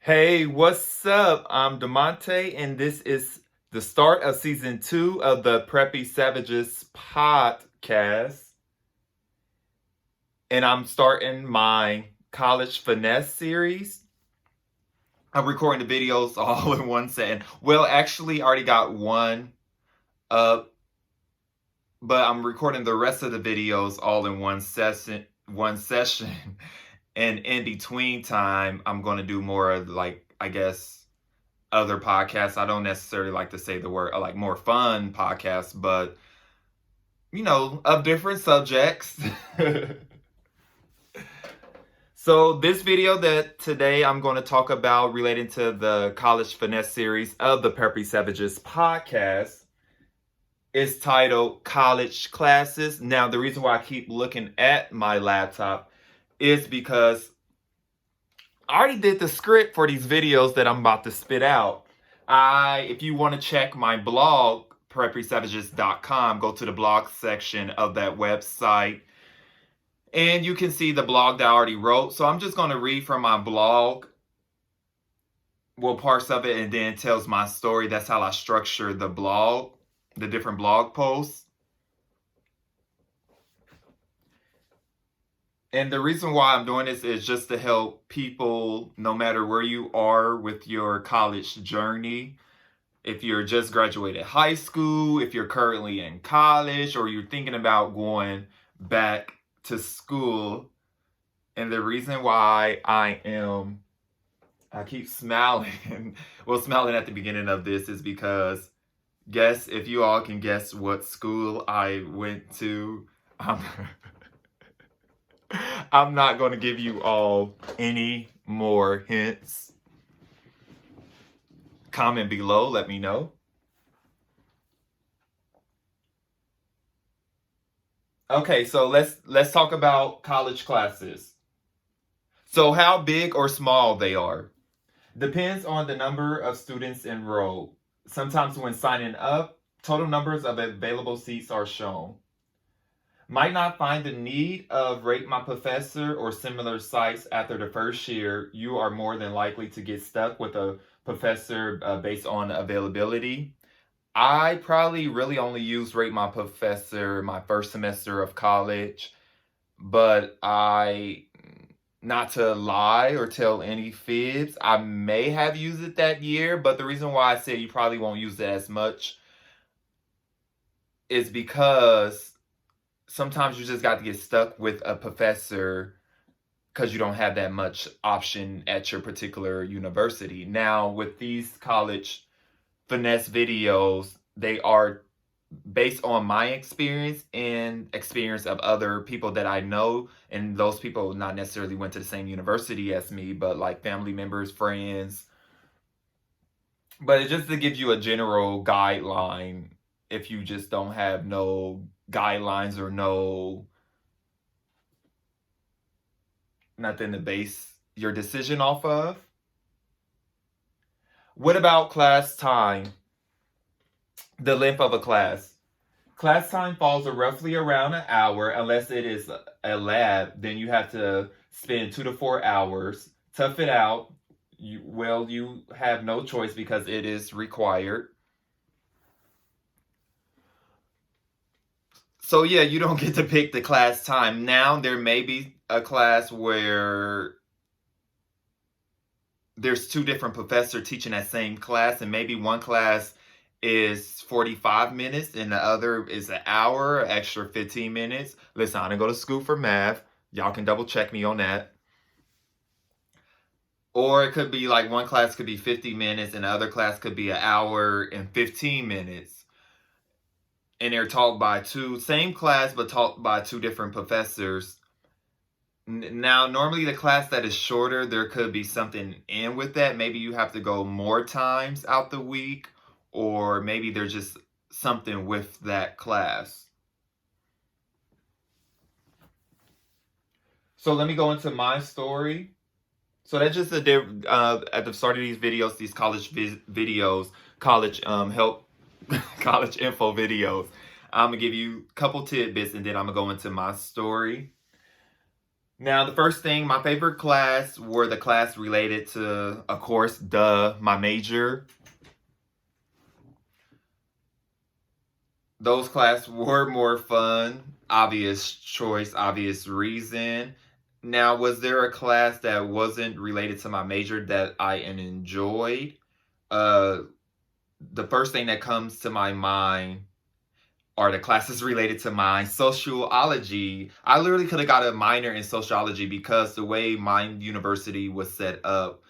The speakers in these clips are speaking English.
Hey, what's up? I'm Demonte, and this is the start of season 2 of the Preppy Savages podcast. And I'm starting my college finesse series. I'm recording the videos all in one setting. Well, actually, I already got one up, but I'm recording the rest of the videos all in one session. And in between time, I'm going to do more of other podcasts. I don't necessarily like to say the word like more fun podcasts, but of different subjects. So this video that today I'm going to talk about relating to the College Finesse series of the Preppy Savages podcast is titled College Classes. Now, the reason why I keep looking at my laptop is because I already did the script for these videos that I'm about to spit out. If you want to check my blog, preppysavages.com, go to the blog section of that website, and you can see the blog that I already wrote. So I'm just going to read from my blog, well, parts of it, and then it tells my story. That's how I structure the blog, the different blog posts. And the reason why I'm doing this is just to help people, no matter where you are with your college journey. If you're just graduated high school, if you're currently in college, or you're thinking about going back to school. And the reason why I keep smiling, well, smiling at the beginning of this is because, guess if you all can guess what school I went to. I'm not going to give you all any more hints. Comment below, let me know. Okay, so let's talk about college classes. So how big or small they are depends on the number of students enrolled. Sometimes when signing up, total numbers of available seats are shown. Might not find the need of Rate My Professor or similar sites after the first year. You are more than likely to get stuck with a professor based on availability. I probably really only used Rate My Professor my first semester of college, but not to lie or tell any fibs, I may have used it that year, but the reason why I say you probably won't use it as much is because sometimes you just got to get stuck with a professor because you don't have that much option at your particular university. Now, with these college finesse videos, they are based on my experience and experience of other people that I know, and those people not necessarily went to the same university as me, but like family members, friends. But it's just to give you a general guideline if you just don't have no guidelines or nothing to base your decision off of. What about class time? The length of a class. Class time falls roughly around an hour. Unless it is a lab, then you have to spend 2 to 4 hours. Tough it out. You have no choice because it is required. So yeah, you don't get to pick the class time. Now there may be a class where there's 2 different professors teaching that same class, and maybe one class is 45 minutes and the other is an hour, extra 15 minutes. Listen, I didn't go to school for math. Y'all can double check me on that. Or it could be like one class could be 50 minutes and the other class could be an hour and 15 minutes. And they're taught by same class, but taught by 2 different professors. Now, normally the class that is shorter, there could be something in with that. Maybe you have to go more times out the week, or maybe there's just something with that class. So let me go into my story. So that's just at the start of these videos, these college videos, college help, college info videos. I'm gonna give you a couple tidbits and then I'm gonna go into my story. Now, the first thing, my favorite class were the class related to, of course, my major. Those classes were more fun. Obvious choice, obvious reason. Now, was there a class that wasn't related to my major that I enjoyed? Uh, the first thing that comes to my mind are the classes related to my sociology. I literally could have got a minor in sociology because the way my university was set up,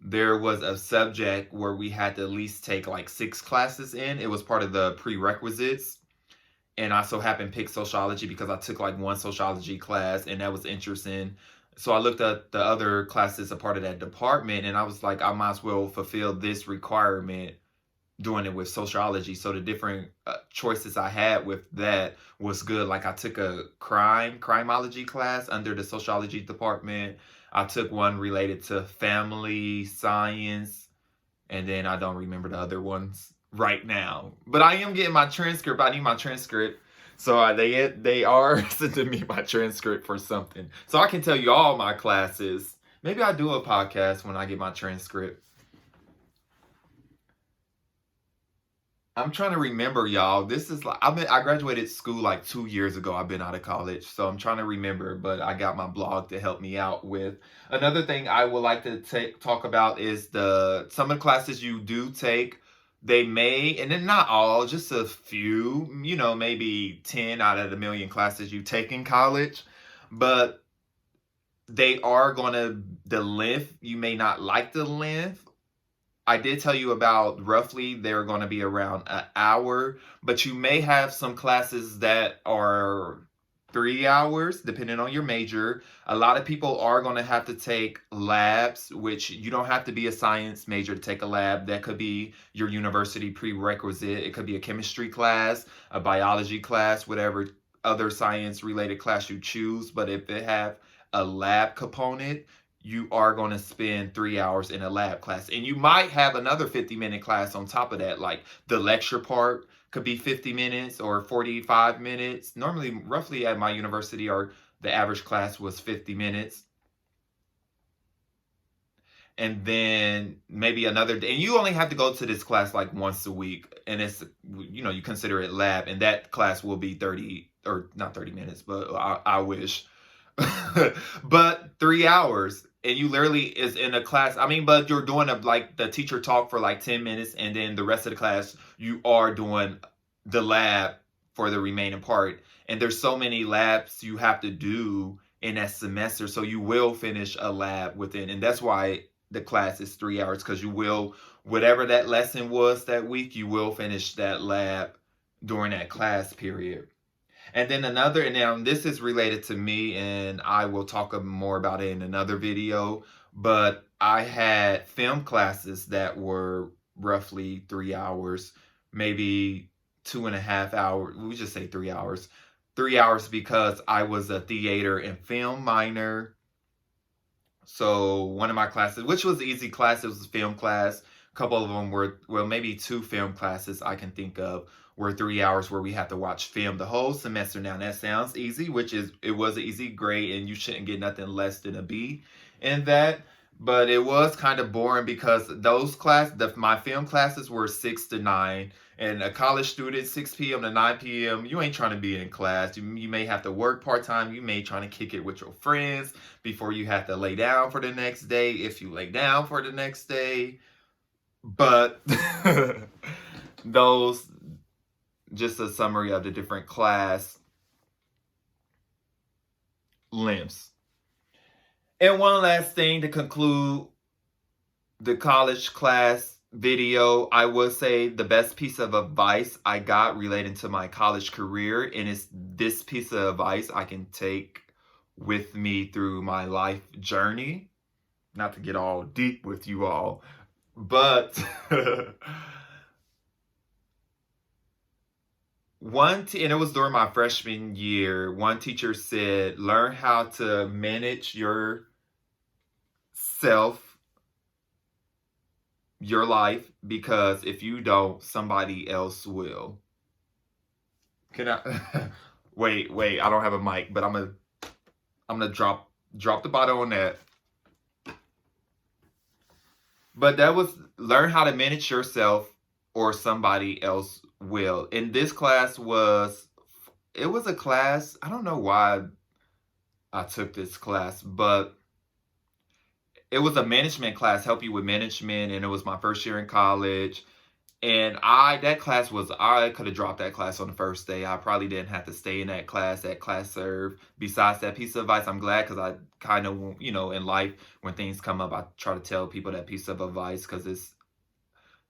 there was a subject where we had to at least take like 6 classes in. It was part of the prerequisites. And I so happened to pick sociology because I took like one sociology class and that was interesting. So I looked at the other classes a part of that department and I was like, I might as well fulfill this requirement doing it with sociology. So the different choices I had with that was good. Like I took a crimeology class under the sociology department. I took one related to family science, and then I don't remember the other ones right now. But I am getting my transcript. I need my transcript. So they are sending me my transcript for something. So I can tell you all my classes. Maybe I'll do a podcast when I get my transcript. I'm trying to remember, y'all. This is like I graduated school like 2 years ago. I've been out of college, so I'm trying to remember. But I got my blog to help me out with. Another thing I would like to talk about is some of the classes you do take. They may, and then not all, just a few. Maybe 10 out of the million classes you take in college, but they are gonna the length. You may not like the length. I did tell you about roughly they're going to be around an hour, but you may have some classes that are 3 hours, depending on your major. A lot of people are going to have to take labs, which you don't have to be a science major to take a lab. That could be your university prerequisite. It could be a chemistry class, a biology class, whatever other science related class you choose. But if they have a lab component, you are going to spend 3 hours in a lab class. And you might have another 50-minute class on top of that. Like the lecture part could be 50 minutes or 45 minutes. Normally, roughly at my university, the average class was 50 minutes. And then maybe another day. And you only have to go to this class like once a week. And it's, you consider it lab. And that class will be 30, or not 30 minutes, but I wish. But 3 hours, and you literally is in a class. I mean, but you're doing like the teacher talk for like 10 minutes, and then the rest of the class you are doing the lab for the remaining part. And there's so many labs you have to do in that semester, so you will finish a lab within, and that's why the class is 3 hours, because you will, whatever that lesson was that week, you will finish that lab during that class period. And then and now this is related to me, and I will talk more about it in another video. But I had film classes that were roughly 3 hours, maybe 2.5 hours. We just say 3 hours. 3 hours because I was a theater and film minor. So one of my classes, which was an easy class, it was a film class. A couple of them were, well, maybe 2 film classes I can think of were 3 hours where we have to watch film the whole semester. Now that sounds easy, it was an easy grade, and you shouldn't get nothing less than a B in that. But it was kind of boring because my film classes were 6 to 9, and a college student, 6 p.m. to 9 p.m., you ain't trying to be in class. You may have to work part-time. You may trying to kick it with your friends before you have to lay down for the next day, if you lay down for the next day. But those, just a summary of the different class lengths. And one last thing to conclude the college class video, I would say the best piece of advice I got relating to my college career, and it's this piece of advice I can take with me through my life journey. Not to get all deep with you all, but and it was during my freshman year, one teacher said, learn how to manage yourself, your life, because if you don't, somebody else will. Can I wait, I don't have a mic, but I'm gonna drop Drop the bottle on that. But that was learn how to manage yourself or somebody else will. And this class was, it was a class, I don't know why I took this class, but it was a management class, help you with management, and it was my first year in college. And that class was, I could have dropped that class on the first day. I probably didn't have to stay in that class. That class served. Besides that piece of advice, I'm glad, because I kind of, in life, when things come up, I try to tell people that piece of advice, because it's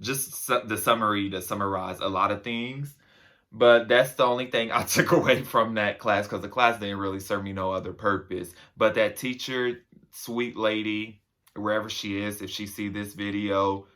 just the summary to summarize a lot of things. But that's the only thing I took away from that class, because the class didn't really serve me no other purpose. But that teacher, sweet lady, wherever she is, if she see this video,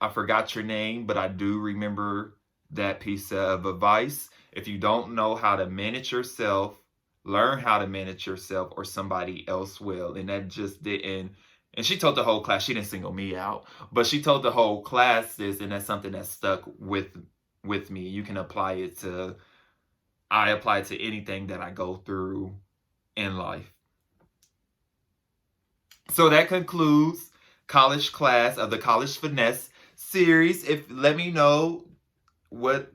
I forgot your name, but I do remember that piece of advice. If you don't know how to manage yourself, learn how to manage yourself, or somebody else will. And that just didn't. And she told the whole class, she didn't single me out, but she told the whole class this, and that's something that stuck with me. You can apply it to, I apply it to anything that I go through in life. So that concludes college class of the College Finesse series. Let me know what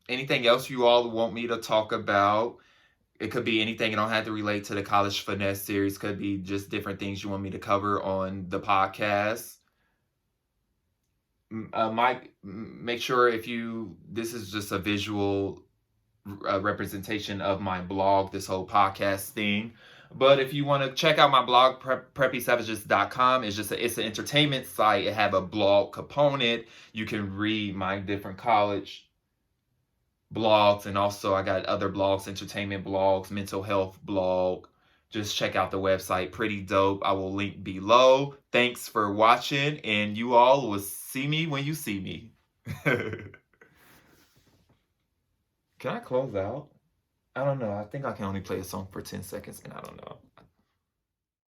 anything else you all want me to talk about. It could be anything. It don't have to relate to the College Finesse series. Could be just different things you want me to cover on the podcast. Mike, make sure this is just a visual representation of my blog, this whole podcast thing. But if you want to check out my blog, preppysavages.com, it's an entertainment site. It have a blog component. You can read my different college blogs, and also I got other blogs, entertainment blogs, mental health blog. Just check out the website, pretty dope. I will link below. Thanks for watching, and you all will see me when you see me. Can I close out? I don't know. I think I can only play a song for 10 seconds, and I don't know.